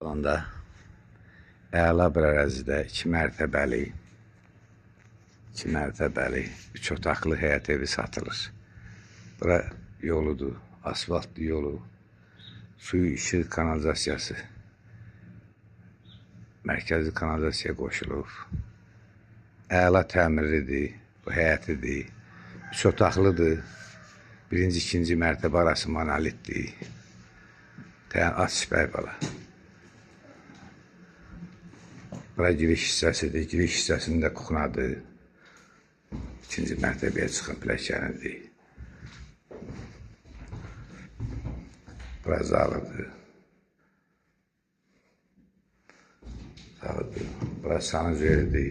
Onda əla bir ərazidə 2 mərtəbəli 3 otaqlı həyət evi satılır. Bura yoludur, asfaltlı yolu, suyu, işıq, kanalizasiyası. Mərkəzi kanalizasiya qoşulub. Əla təmirlidir, bu həyətidir. 3 otaqlıdır. Birinci, ikinci mərtəbə arası monolitdir. Açıq bəybəla. Bura giriş hissəsidir. Giriş hissəsində kuxnadır. İkinci mərtəbəyə çıxın pilləkənidir. Bura zalıdır. Bura sanuzelidir.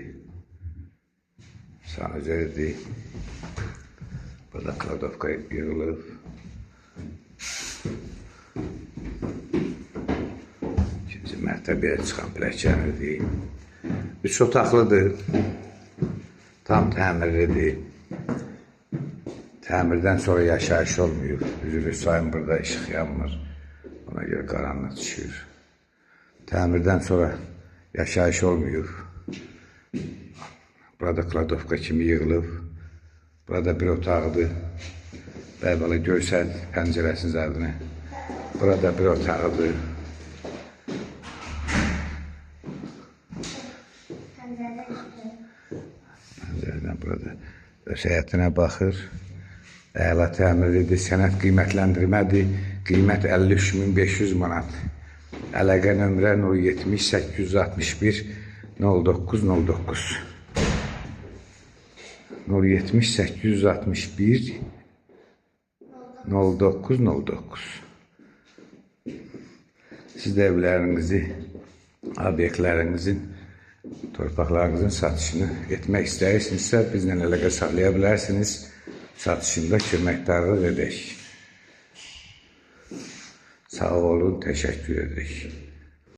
Burada kladovka yığılıb. İkinci mərtəbəyə çıxan pilləkənidir. 3 otaqlıdır. Tam təmirlidir. Təmirdən sonra yaşayış olmuyor. Üzülü sayın burada işıq yanmır. Ona görə qaranlıq düşür. Təmirdən sonra yaşayış olmuyor. Burada kladovka kimi yığılıb. Burada bir otağıdır. Bəybəla görsəl pəncərəsinin zərdini. Burada bir otağıdır. Pəncərədən burada öz həyətinə baxır. Əla təmirlidir, sənəd qiymətləndirmədir. Qiymət 53.500 manat. Əlaqə nömrə 070 861 0909. 070 861 0909. Siz də evlərinizi, obyektlərinizin, torpaqlarınızın satışını etmək istəyirsinizsə, bizlə əlaqə saxlaya bilərsiniz. Satışında köməkdarlıq edək. Sağ olun, təşəkkür edək.